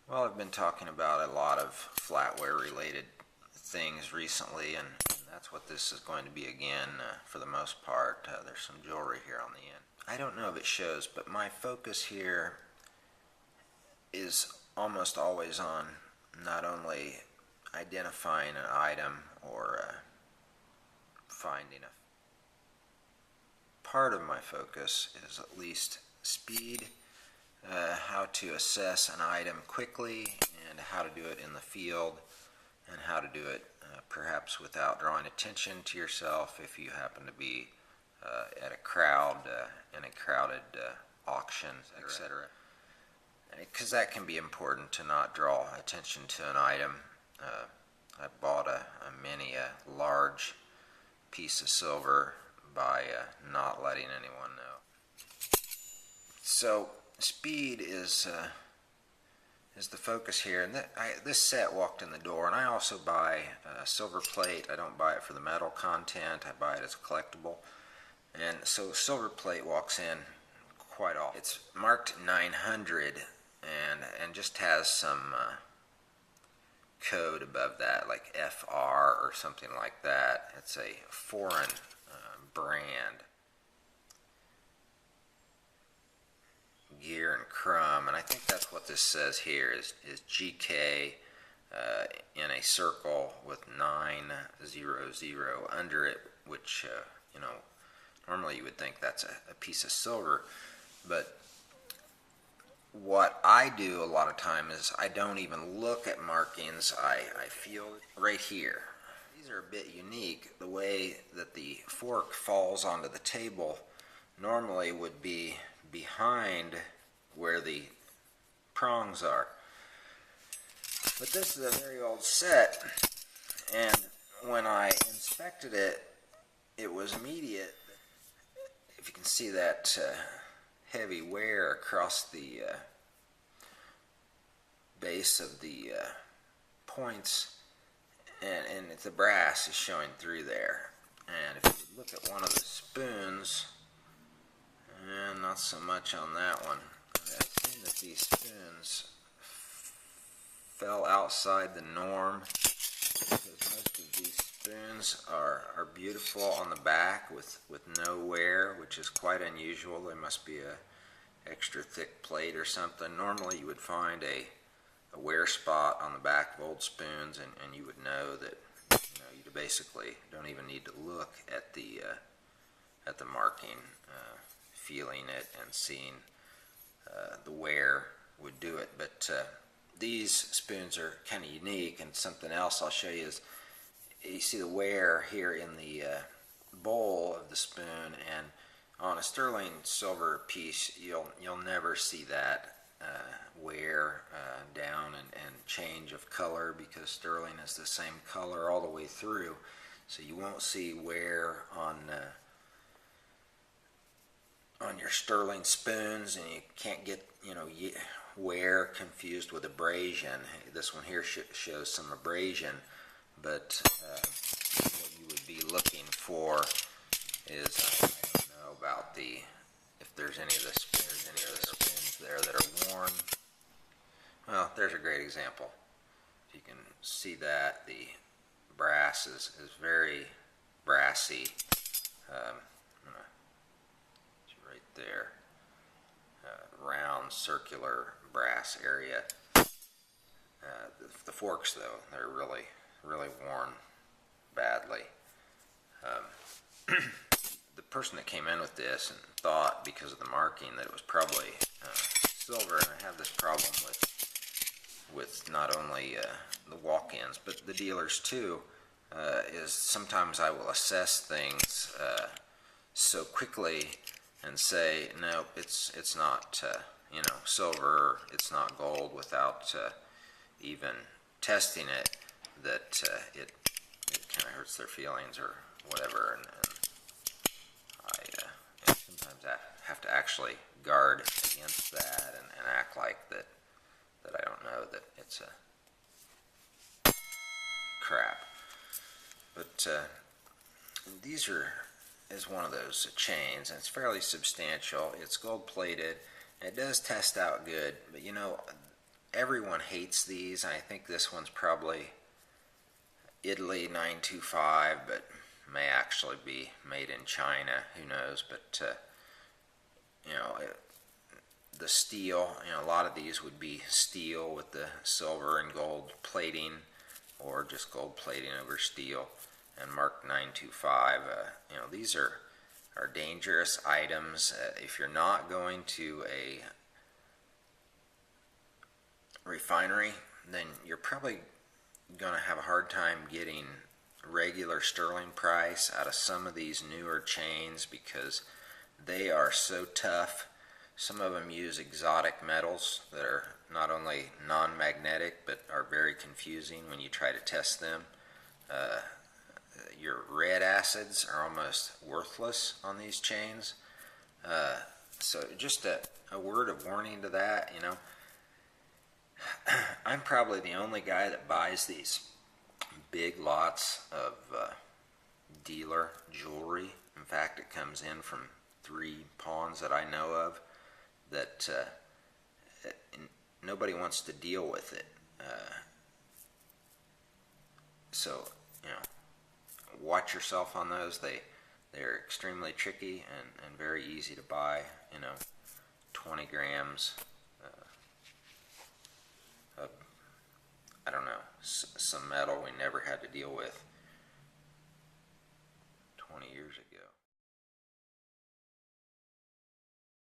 Well, I've been talking about a lot of flatware related things recently, and that's what this is going to be again for the most part. There's some jewelry here on the end. I don't know if it shows, but my focus here is almost always on not only identifying an item or finding a part of my focus is at least speed, how to assess an item quickly, and how to do it in the field, and how to do it perhaps without drawing attention to yourself if you happen to be at a crowd, in a crowded auction, etc. Because that can be important to not draw attention to an item. I bought a large piece of silver by not letting anyone know. So speed is the focus here, and this set walked in the door. And I also buy silver plate. I don't buy it for the metal content. I buy it as a collectible, and so silver plate walks in quite often. It's marked 900 and just has some code above that, like FR or something like that. It's a foreign brand. Gear and Crumb, and I think that's what this says here is GK in a circle with 900 under it, which normally you would think that's a piece of silver, but what I do a lot of time is I don't even look at markings. I feel right here. These are a bit unique. The way that the fork falls onto the table normally would be behind where the prongs are. But this is a very old set, and when I inspected it, it was immediate. If you can see that heavy wear across the base of the points, and the brass is showing through there. And if you look at one of the spoons, and not so much on that one, I've seen that these spoons fell outside the norm, because most of these spoons are beautiful on the back with no wear, which is quite unusual. They must be a extra thick plate or something. Normally you would find a wear spot on the back of old spoons, and you would know that you basically don't even need to look at the marking. Feeling it and seeing the wear would do it. But these spoons are kind of unique, and something else I'll show you is you see the wear here in the bowl of the spoon, and on a sterling silver piece you'll never see that wear down and change of color, because sterling is the same color all the way through, so you won't see wear on your sterling spoons, and you can't get wear confused with abrasion. This one here shows some abrasion, but what you would be looking for is I don't know about if there's any of the spoons there that are worn. Well, there's a great example. You can see that the brass is very brassy. Right there, round circular brass area. The forks, though, they're really worn badly. The person that came in with this and thought, because of the marking, that it was probably silver, and I have this problem with not only the walk-ins but the dealers too, is sometimes I will assess things so quickly and say, no, it's not silver, it's not gold, without even testing it, that it kind of hurts their feelings or whatever, and I sometimes I have to actually guard against that and act like that I don't know that it's a crap. But these is one of those chains, and it's fairly substantial. It's gold plated. It does test out good, but everyone hates these. I think this one's probably Italy 925, but may actually be made in China. Who knows? But you know, the steel. You know, a lot of these would be steel with the silver and gold plating, or just gold plating over steel. And marked 925. You know, these are dangerous items. If you're not going to a refinery, then you're probably going to have a hard time getting regular sterling price out of some of these newer chains because they are so tough. Some of them use exotic metals that are not only non-magnetic but are very confusing when you try to test them. Your red acids are almost worthless on these chains. So just a word of warning to that, you know. I'm probably the only guy that buys these big lots of dealer jewelry. In fact, it comes in from 3 pawns that I know of that nobody wants to deal with it. So, you know, watch yourself on those. They're extremely tricky and very easy to buy. You know, 20 grams of, I don't know, some metal we never had to deal with 20 years ago.